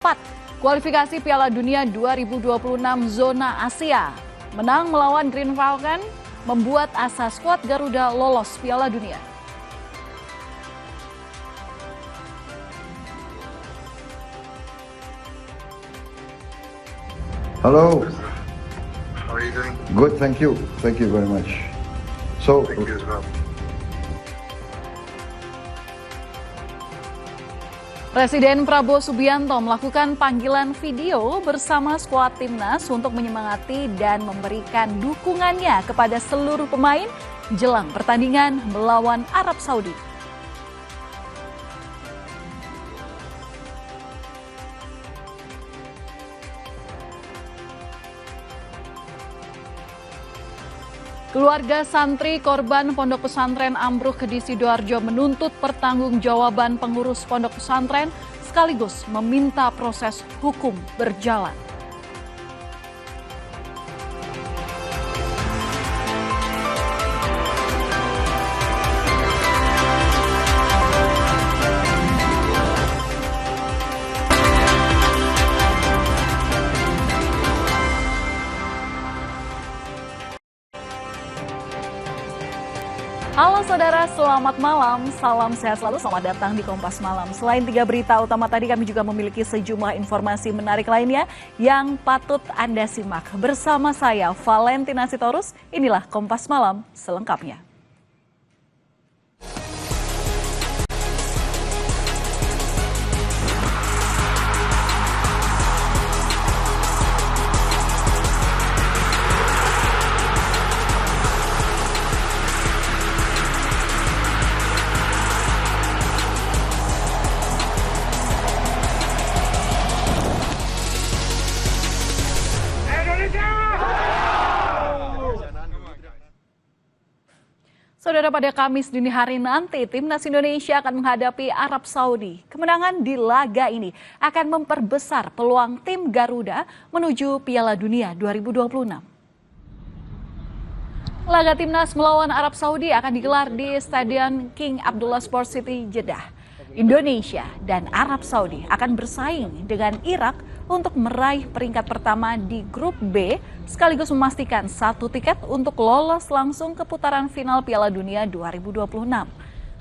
4. Kualifikasi Piala Dunia 2026 zona Asia. Menang melawan Green Falcon membuat asa skuad Garuda lolos Piala Dunia. Hello. How are you doing? Good, thank you. Thank you very much. So, Thank you as well. Presiden Prabowo Subianto melakukan panggilan video bersama skuad timnas untuk menyemangati dan memberikan dukungannya kepada seluruh pemain jelang pertandingan melawan Arab Saudi. Keluarga santri korban pondok pesantren ambruk di Sidoarjo menuntut pertanggungjawaban pengurus pondok pesantren sekaligus meminta proses hukum berjalan. Halo saudara, selamat malam. Salam sehat selalu, selamat datang di Kompas Malam. Selain 3 berita utama tadi, kami juga memiliki sejumlah informasi menarik lainnya yang patut Anda simak. Bersama saya, Valentina Sitorus, inilah Kompas Malam selengkapnya. Saudara, pada Kamis dini hari nanti, Timnas Indonesia akan menghadapi Arab Saudi. Kemenangan di laga ini akan memperbesar peluang tim Garuda menuju Piala Dunia 2026. Laga Timnas melawan Arab Saudi akan digelar di Stadion King Abdullah Sports City, Jeddah. Indonesia dan Arab Saudi akan bersaing dengan Irak untuk meraih peringkat pertama di grup B sekaligus memastikan 1 tiket untuk lolos langsung ke putaran final Piala Dunia 2026.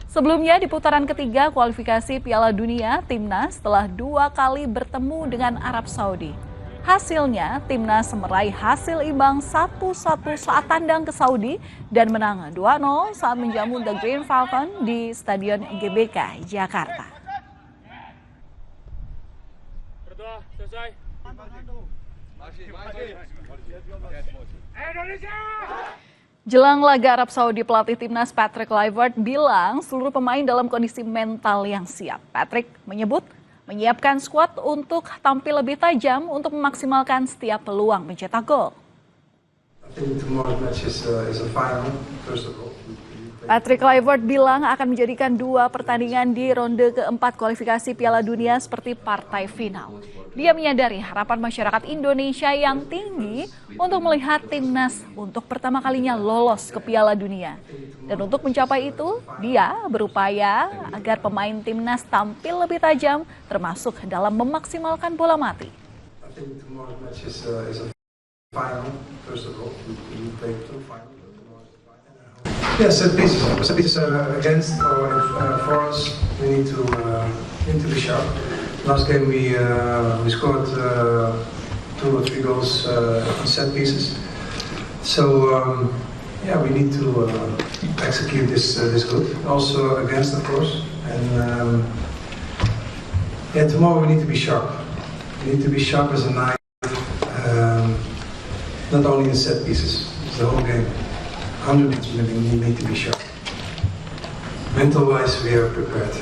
Sebelumnya di putaran ketiga kualifikasi Piala Dunia, Timnas telah 2 kali bertemu dengan Arab Saudi. Hasilnya, Timnas meraih hasil imbang 1-1 saat tandang ke Saudi dan menang 2-0 saat menjamu The Green Falcon di Stadion GBK, Jakarta. Jelang laga Arab Saudi, pelatih Timnas Patrick Kluivert bilang seluruh pemain dalam kondisi mental yang siap. Patrick menyebut menyiapkan skuad untuk tampil lebih tajam untuk memaksimalkan setiap peluang mencetak gol. Patrick Kluivert bilang akan menjadikan 2 pertandingan di ronde keempat kualifikasi Piala Dunia seperti partai final. Dia menyadari harapan masyarakat Indonesia yang tinggi untuk melihat timnas untuk pertama kalinya lolos ke Piala Dunia. Dan untuk mencapai itu, dia berupaya agar pemain timnas tampil lebih tajam termasuk dalam memaksimalkan bola mati. Yeah, set pieces. Set pieces against or for us, we need to be sharp. Last game we scored 2 or 3 goals on set pieces. So yeah, we need to execute this good. Also against, of course, and yeah, tomorrow we need to be sharp. We need to be sharp as a knife. Not only in set pieces, it's the whole game. 100 minutes we need to be sharp. Mental-wise, we are prepared.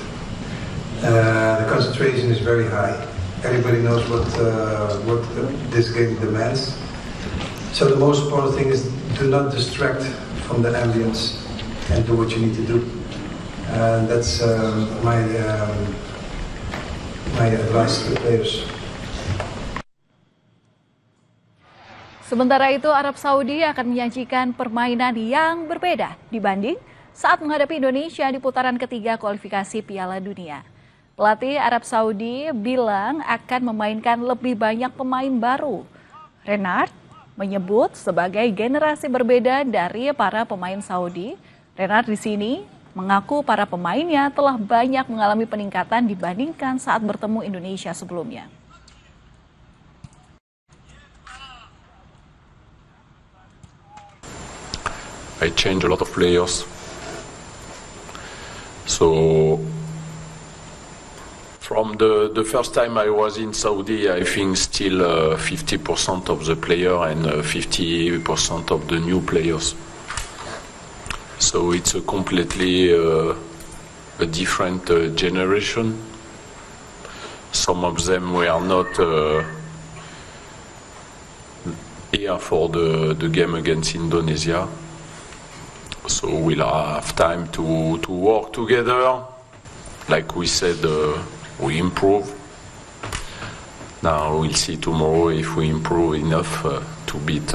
The concentration is very high. Everybody knows what this game demands. So the most important thing is do not distract from the ambience and do what you need to do. And that's my advice to the players. Sementara itu, Arab Saudi akan menyajikan permainan yang berbeda dibanding saat menghadapi Indonesia di putaran ketiga kualifikasi Piala Dunia. Pelatih Arab Saudi bilang akan memainkan lebih banyak pemain baru. Renard menyebut sebagai generasi berbeda dari para pemain Saudi. Renard di sini mengaku para pemainnya telah banyak mengalami peningkatan dibandingkan saat bertemu Indonesia sebelumnya. I changed a lot of players. So from the first time I was in Saudi, I think still 50% of the player and 50% of the new players. So it's a completely a different generation. Some of them were not here for the game against Indonesia. So we'll have time to work together. Like we said, we improve. Now we'll see tomorrow if we improve enough to beat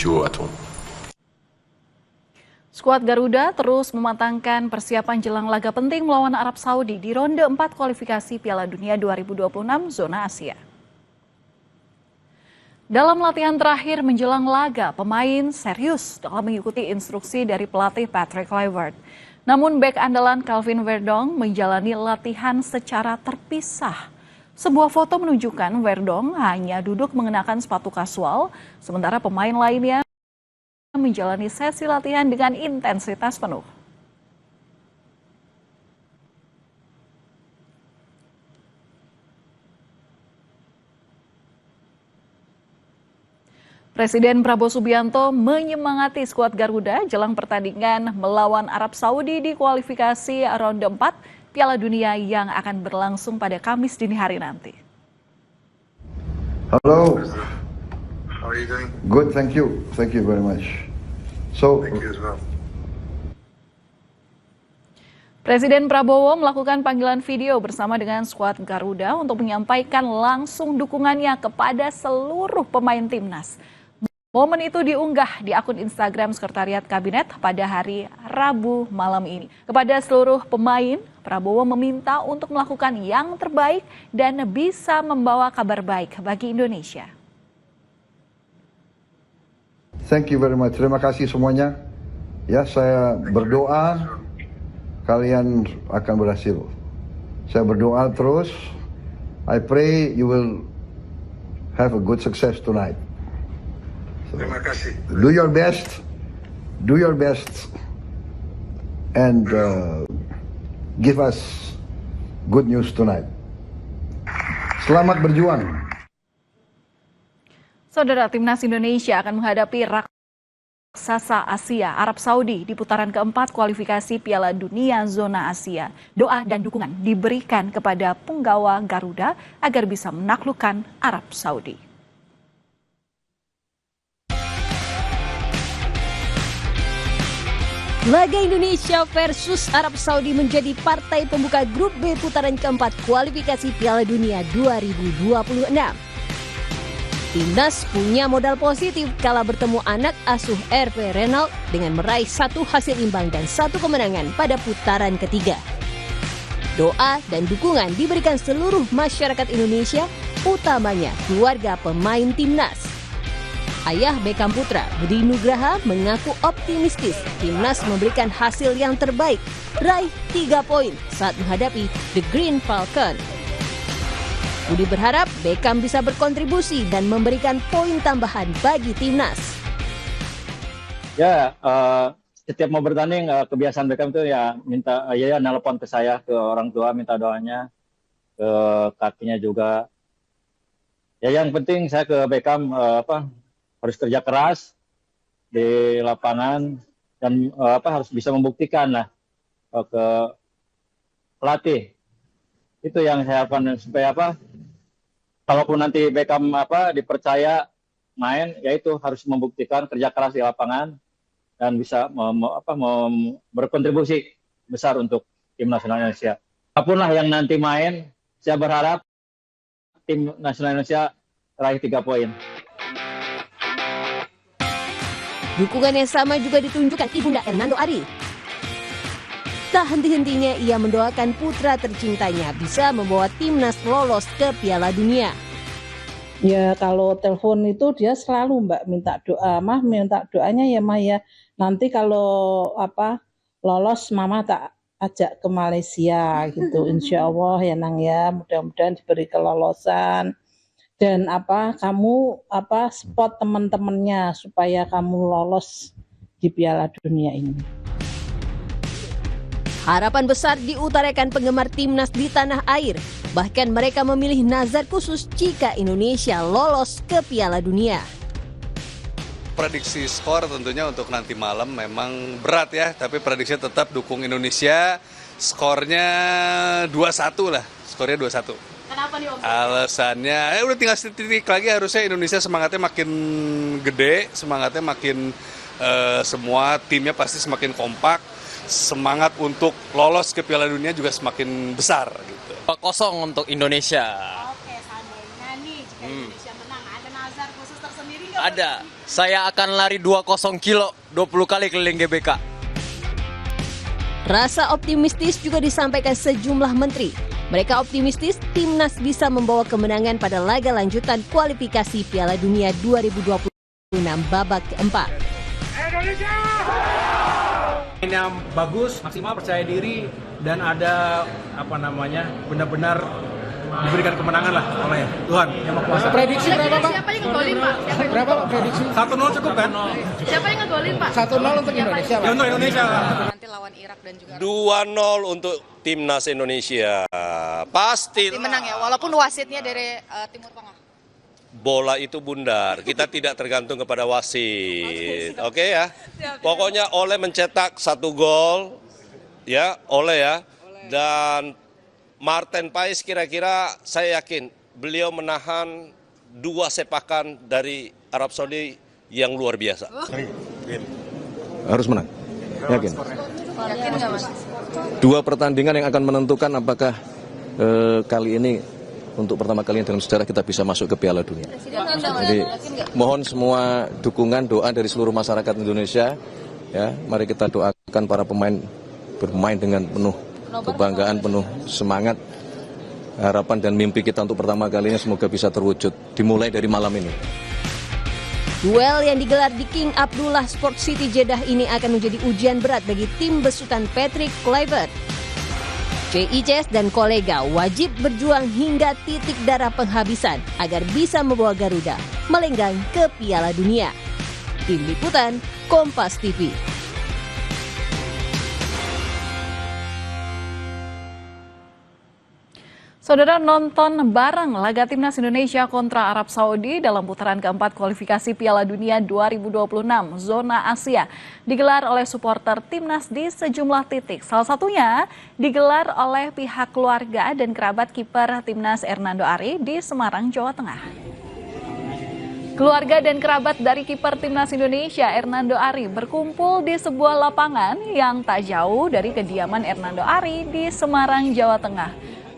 you at home. Skuad Garuda terus mematangkan persiapan jelang laga penting melawan Arab Saudi di ronde 4 kualifikasi Piala Dunia 2026 zona Asia. Dalam latihan terakhir menjelang laga, pemain serius dalam mengikuti instruksi dari pelatih Patrick Kluivert. Namun bek andalan Calvin Verdong menjalani latihan secara terpisah. Sebuah foto menunjukkan Verdong hanya duduk mengenakan sepatu kasual, sementara pemain lainnya menjalani sesi latihan dengan intensitas penuh. Presiden Prabowo Subianto menyemangati skuad Garuda jelang pertandingan melawan Arab Saudi di kualifikasi ronde 4 Piala Dunia yang akan berlangsung pada Kamis dini hari nanti. Hello. How are you doing? Good, thank you. Thank you very much. So, Thank you as well. Presiden Prabowo melakukan panggilan video bersama dengan skuad Garuda untuk menyampaikan langsung dukungannya kepada seluruh pemain timnas. Momen itu diunggah di akun Instagram Sekretariat Kabinet pada hari Rabu malam ini. Kepada seluruh pemain, Prabowo meminta untuk melakukan yang terbaik dan bisa membawa kabar baik bagi Indonesia. thank you very much. Terima kasih semuanya. Ya, saya berdoa kalian akan berhasil. Saya berdoa terus. I pray you will have a good success tonight. Terima kasih. Do your best. Do your best. And give us good news tonight. Selamat berjuang. Saudara, timnas Indonesia akan menghadapi raksasa Asia, Arab Saudi di putaran keempat kualifikasi Piala Dunia zona Asia. Doa dan dukungan diberikan kepada punggawa Garuda agar bisa menaklukkan Arab Saudi. Laga Indonesia versus Arab Saudi menjadi partai pembuka grup B putaran keempat kualifikasi Piala Dunia 2026. Timnas punya modal positif kala bertemu anak asuh RP Renald dengan meraih 1 hasil imbang dan 1 kemenangan pada putaran ketiga. Doa dan dukungan diberikan seluruh masyarakat Indonesia, utamanya keluarga pemain timnas. Ayah Beckham Putra, Budi Nugraha, mengaku optimistis timnas memberikan hasil yang terbaik, raih 3 poin saat menghadapi The Green Falcon. Budi berharap Beckham bisa berkontribusi dan memberikan poin tambahan bagi timnas. Ya, setiap mau bertanding kebiasaan Beckham itu ya minta nelpon ke saya, ke orang tua minta doanya, ke kakinya juga. Ya yang penting saya ke Beckham harus kerja keras di lapangan dan harus bisa membuktikan lah ke pelatih. Itu yang saya harapkan supaya kalaupun nanti Beckham dipercaya main, yaitu harus membuktikan kerja keras di lapangan dan bisa berkontribusi besar untuk tim nasional Indonesia. Apapun lah yang nanti main, saya berharap tim nasional Indonesia raih 3 poin. Dukungan yang sama juga ditunjukkan Ibunda Hernando Ari. Tak henti-hentinya ia mendoakan putra tercintanya bisa membawa timnas lolos ke Piala Dunia. Ya kalau telepon itu dia selalu Mbak minta doa, minta doanya ya ya. Nanti kalau lolos Mama tak ajak ke Malaysia gitu. Insya Allah ya Nang ya, mudah-mudahan diberi kelolosan. Dan kamu support teman-temannya supaya kamu lolos di Piala Dunia ini. Harapan besar diutarakan penggemar timnas di tanah air. Bahkan mereka memilih nazar khusus jika Indonesia lolos ke Piala Dunia. Prediksi skor tentunya untuk nanti malam memang berat ya, tapi prediksi tetap dukung Indonesia. Skornya 2-1 lah, skornya 2-1. Kenapa nih Om? Alasannya, udah tinggal titik lagi, harusnya Indonesia semangatnya makin gede, semangatnya makin semua timnya pasti semakin kompak. Semangat untuk lolos ke Piala Dunia juga semakin besar gitu. 2-0 untuk Indonesia. Oke, seandainya nih jika Indonesia menang, ada nazar khusus tersendiri nggak? Ada. Saya akan lari 20 kilo 20 kali keliling GBK. Rasa optimistis juga disampaikan sejumlah menteri. Mereka optimistis timnas bisa membawa kemenangan pada laga lanjutan kualifikasi Piala Dunia 2026 babak keempat. Indonesia! Yang bagus, maksimal percaya diri dan ada benar-benar diberikan kemenangan lah oleh Tuhan yang Maha Kuasa. Prediksi berapa Pak? Siapa yang ngegolin Pak? Berapa Pak prediksi? 1-0 cukup kan? Siapa yang ngegolin Pak? 1-0 untuk Indonesia Pak. Ya, untuk Indonesia lah. Nanti lawan Irak dan juga 2-0 untuk timnas Indonesia. Pasti menang ya, walaupun wasitnya dari Timur Tengah. Bola itu bundar, kita tidak tergantung kepada wasit. Oke ya. Pokoknya Ole mencetak 1 gol, ya Ole ya. Dan Martin Paes kira-kira saya yakin beliau menahan 2 sepakan dari Arab Saudi yang luar biasa. Harus menang, yakin. Yakin nggak Mas? 2 pertandingan yang akan menentukan apakah kali ini untuk pertama kalinya dalam sejarah kita bisa masuk ke Piala Dunia. Jadi mohon semua dukungan, doa dari seluruh masyarakat Indonesia. Ya, mari kita doakan para pemain bermain dengan penuh kebanggaan, penuh semangat. Harapan dan mimpi kita untuk pertama kalinya semoga bisa terwujud. Dimulai dari malam ini. Duel yang digelar di King Abdullah Sport City Jeddah ini akan menjadi ujian berat bagi tim besutan Patrick Kluivert. JICS dan kolega wajib berjuang hingga titik darah penghabisan agar bisa membawa Garuda melenggang ke Piala Dunia. Tim Liputan, Kompas TV. Saudara, nonton bareng laga timnas Indonesia kontra Arab Saudi dalam putaran keempat kualifikasi Piala Dunia 2026 zona Asia digelar oleh supporter timnas di sejumlah titik. Salah satunya digelar oleh pihak keluarga dan kerabat kiper timnas Hernando Ari di Semarang, Jawa Tengah. Keluarga dan kerabat dari kiper timnas Indonesia Hernando Ari berkumpul di sebuah lapangan yang tak jauh dari kediaman Hernando Ari di Semarang, Jawa Tengah.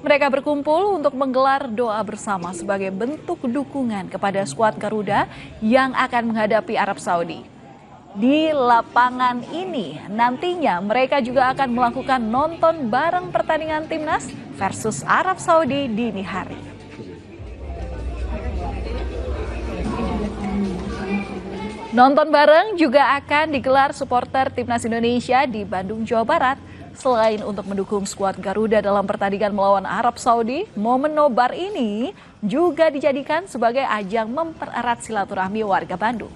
Mereka berkumpul untuk menggelar doa bersama sebagai bentuk dukungan kepada skuad Garuda yang akan menghadapi Arab Saudi. Di lapangan ini nantinya mereka juga akan melakukan nonton bareng pertandingan timnas versus Arab Saudi dini hari. Nonton bareng juga akan digelar supporter timnas Indonesia di Bandung, Jawa Barat. Selain untuk mendukung skuad Garuda dalam pertandingan melawan Arab Saudi, momen nobar ini juga dijadikan sebagai ajang mempererat silaturahmi warga Bandung.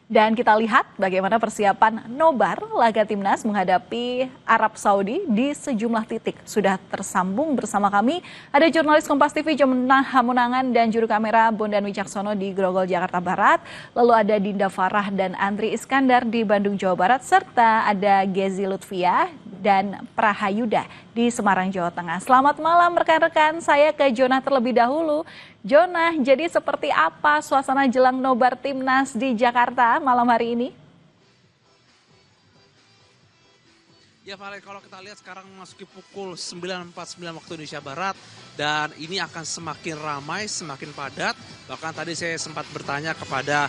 Dan kita lihat bagaimana persiapan nobar laga timnas menghadapi Arab Saudi di sejumlah titik. Sudah tersambung bersama kami, ada jurnalis Kompas TV Jomnah Hamunangan dan juru kamera Bondan Wicaksono di Grogol, Jakarta Barat. Lalu ada Dinda Farah dan Andri Iskandar di Bandung, Jawa Barat. Serta ada Gezi Lutfiah dan Prahayuda di Semarang, Jawa Tengah. Selamat malam rekan-rekan, saya ke Jonah terlebih dahulu. Jonah, jadi seperti apa suasana jelang nobar timnas di Jakarta malam hari ini? Ya Valen, kalau kita lihat sekarang memasuki pukul 9.49 waktu Indonesia Barat dan ini akan semakin ramai, semakin padat Bahkan tadi saya sempat bertanya kepada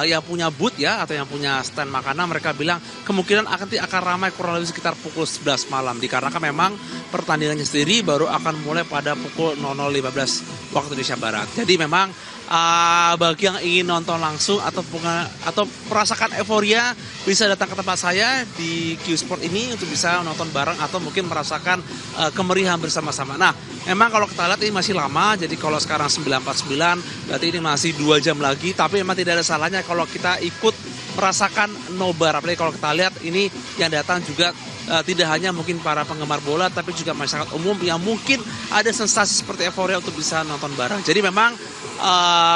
yang punya booth ya, atau yang punya stand makanan, mereka bilang kemungkinan akan ramai kurang lebih sekitar pukul 11 malam. Dikarenakan memang pertandingannya sendiri baru akan mulai pada pukul 00.15 waktu Indonesia Barat. Jadi memang bagi yang ingin nonton langsung atau merasakan euforia, bisa datang ke tempat saya di Q Sport ini untuk bisa nonton bareng atau mungkin merasakan kemeriahan bersama-sama. Nah, memang kalau kita lihat ini masih lama, jadi kalau sekarang 9.49 berarti ini masih 2 jam lagi, tapi memang tidak ada salahnya kalau kita ikut merasakan nobar. Apalagi kalau kita lihat ini yang datang juga tidak hanya mungkin para penggemar bola, tapi juga masyarakat umum yang mungkin ada sensasi seperti euforia untuk bisa nonton bareng. Jadi memang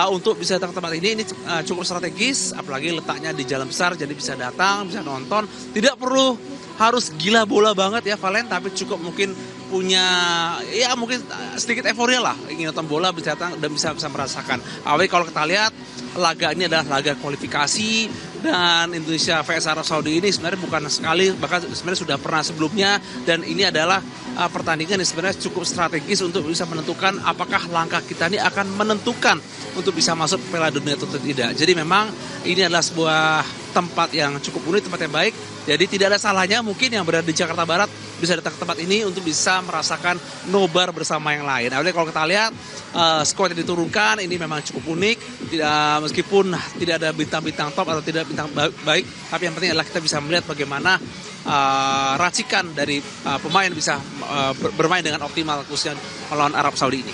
untuk bisa datang ke tempat ini cukup strategis, apalagi letaknya di jalan besar, jadi bisa datang, bisa nonton. Tidak perlu harus gila bola banget ya Valen, tapi cukup mungkin punya ya mungkin sedikit euforia lah, ingin nonton bola bisa datang dan bisa merasakan. Apalagi kalau kita lihat laga ini adalah laga kualifikasi, dan Indonesia vs Arab Saudi ini sebenarnya bukan sekali, bahkan sebenarnya sudah pernah sebelumnya, dan ini adalah pertandingan yang sebenarnya cukup strategis untuk bisa menentukan apakah langkah kita ini akan menentukan untuk bisa masuk Piala Dunia atau tidak. Jadi memang ini adalah sebuah tempat yang cukup unik, tempat yang baik. Jadi tidak ada salahnya mungkin yang berada di Jakarta Barat bisa datang ke tempat ini untuk bisa merasakan nobar bersama yang lain. Nah, kalau kita lihat skuad yang diturunkan ini memang cukup unik. Meskipun tidak ada bintang-bintang top atau tidak bintang baik, tapi yang penting adalah kita bisa melihat bagaimana racikan dari pemain bisa bermain dengan optimal khususnya melawan Arab Saudi ini.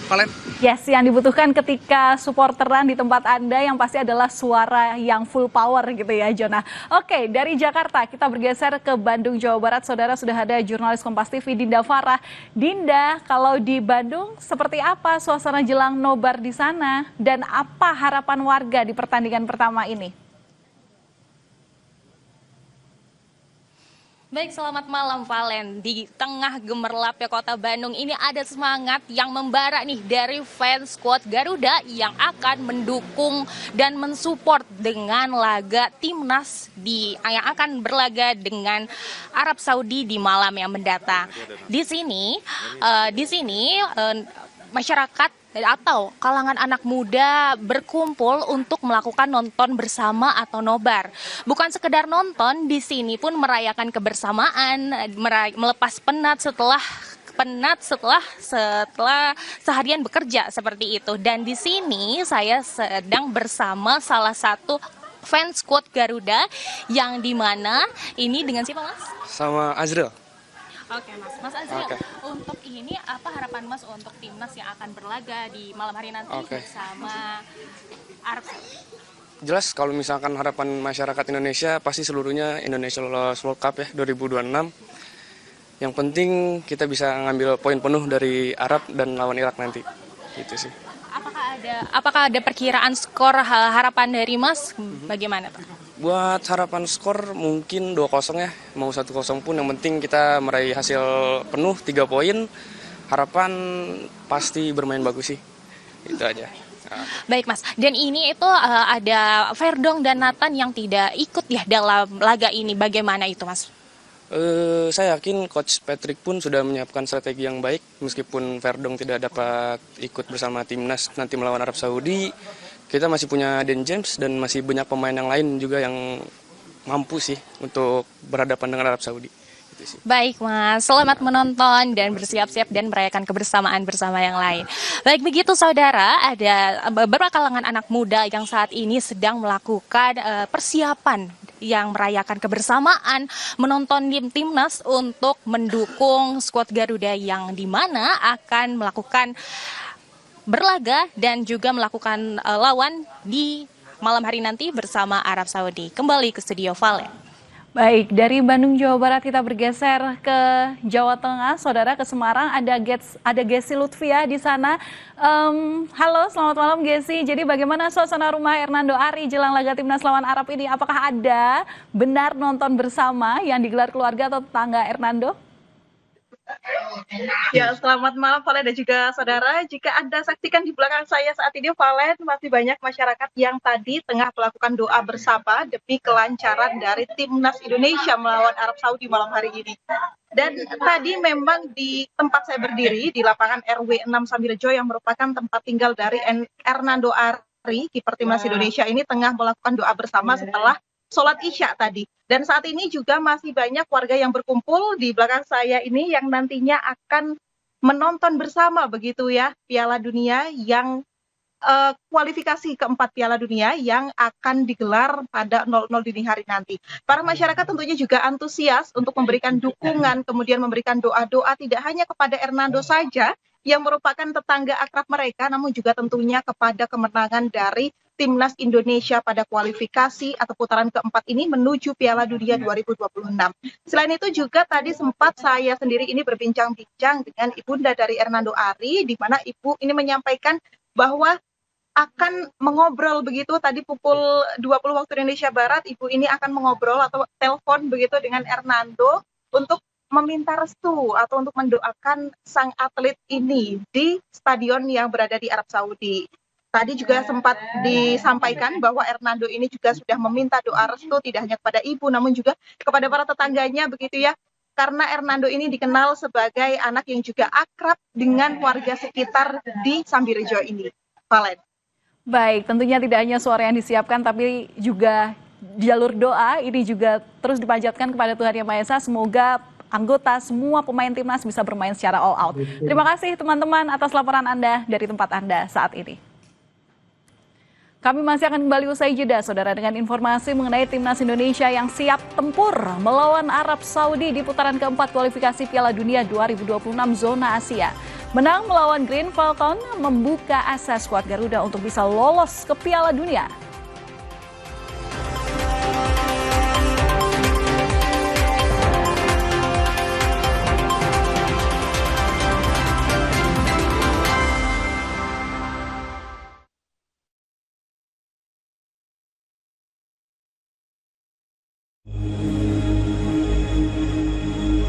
Valen? Yes, yang dibutuhkan ketika supporteran di tempat Anda yang pasti adalah suara yang full power gitu ya, Jonah. Oke, dari Jakarta kita bergeser ke Bandung, Jawa Barat. Saudara, sudah ada jurnalis Kompas TV Dinda Farah. Dinda, kalau di Bandung seperti apa suasana jelang nobar di sana dan apa harapan warga di pertandingan pertama ini? Baik, selamat malam Valen. Di tengah gemerlapnya kota Bandung ini ada semangat yang membara nih dari fans skuad Garuda yang akan mendukung dan mensupport dengan laga timnas yang akan berlaga dengan Arab Saudi di malam yang mendatang. Di sini masyarakat atau kalangan anak muda berkumpul untuk melakukan nonton bersama atau nobar. Bukan sekedar nonton, di sini pun merayakan kebersamaan, melepas penat setelah seharian bekerja seperti itu. Dan di sini saya sedang bersama salah satu fans skuad Garuda yang dimana ini dengan siapa Mas? Sama Azril. Oke Mas Azril, untuk ini apa harapan Mas untuk timnas yang akan berlaga di malam hari nanti bersama Arab Saudi? Jelas kalau misalkan harapan masyarakat Indonesia pasti seluruhnya Indonesia lolos World Cup ya 2026. Yang penting kita bisa ngambil poin penuh dari Arab dan lawan Irak nanti. Gitu sih. Apakah ada perkiraan skor harapan dari Mas? Bagaimana Pak? Buat harapan skor mungkin 2-0 ya, mau 1-0 pun yang penting kita meraih hasil penuh 3 poin. Harapan pasti bermain bagus sih, itu aja. Baik Mas, dan ini itu ada Verdong dan Nathan yang tidak ikut ya dalam laga ini, bagaimana itu Mas? Saya yakin Coach Patrick pun sudah menyiapkan strategi yang baik, meskipun Verdong tidak dapat ikut bersama timnas nanti melawan Arab Saudi. Kita masih punya Dan James dan masih banyak pemain yang lain juga yang mampu sih untuk berhadapan dengan Arab Saudi. Gitu sih. Baik Mas, selamat menonton dan bersiap-siap dan merayakan kebersamaan bersama yang lain. Baik begitu saudara, ada beberapa kalangan anak muda yang saat ini sedang melakukan persiapan yang merayakan kebersamaan, menonton timnas untuk mendukung skuad Garuda yang dimana akan melakukan berlaga dan juga melakukan lawan di malam hari nanti bersama Arab Saudi. Kembali ke studio Valen. Baik, dari Bandung, Jawa Barat kita bergeser ke Jawa Tengah, saudara, ke Semarang. Ada Gesi Lutfia di sana. Halo, selamat malam Gesi. Jadi bagaimana suasana rumah Hernando Ari jelang laga timnas lawan Arab ini? Apakah ada benar nonton bersama yang digelar keluarga atau tetangga Hernando? Ya, selamat malam Valen dan juga saudara. Jika Anda saksikan di belakang saya saat ini, Valen, masih banyak masyarakat yang tadi tengah melakukan doa bersama demi kelancaran dari Timnas Indonesia melawan Arab Saudi malam hari ini. Dan tadi memang di tempat saya berdiri, di lapangan RW 6 Sambirejo yang merupakan tempat tinggal dari Hernando Ari, kiper Timnas Indonesia ini tengah melakukan doa bersama setelah sholat Isya tadi. Dan saat ini juga masih banyak warga yang berkumpul di belakang saya ini yang nantinya akan menonton bersama begitu ya Piala Dunia yang kualifikasi keempat Piala Dunia yang akan digelar pada 00 dini hari nanti. Para masyarakat tentunya juga antusias untuk memberikan dukungan, kemudian memberikan doa-doa tidak hanya kepada Hernando saja yang merupakan tetangga akrab mereka, namun juga tentunya kepada kemenangan dari Timnas Indonesia pada kualifikasi atau putaran keempat ini menuju Piala Dunia 2026. Selain itu juga tadi sempat saya sendiri ini berbincang-bincang dengan ibunda dari Hernando Ari, di mana ibu ini menyampaikan bahwa akan mengobrol begitu tadi pukul 20 waktu Indonesia Barat, ibu ini akan mengobrol atau telepon begitu dengan Hernando untuk meminta restu atau untuk mendoakan sang atlet ini di stadion yang berada di Arab Saudi. Tadi juga sempat disampaikan bahwa Hernando ini juga sudah meminta doa restu tidak hanya kepada ibu namun juga kepada para tetangganya begitu ya. Karena Hernando ini dikenal sebagai anak yang juga akrab dengan warga sekitar di Sambirejo ini. Valen. Baik, tentunya tidak hanya suara yang disiapkan tapi juga jalur doa ini juga terus dipanjatkan kepada Tuhan Yang Maha Esa. Semoga anggota semua pemain timnas bisa bermain secara all out. Terima kasih teman-teman atas laporan Anda dari tempat Anda saat ini. Kami masih akan kembali usai jeda, saudara, dengan informasi mengenai Timnas Indonesia yang siap tempur melawan Arab Saudi di putaran keempat kualifikasi Piala Dunia 2026 zona Asia. Menang melawan Green Falcon membuka asa skuad Garuda untuk bisa lolos ke Piala Dunia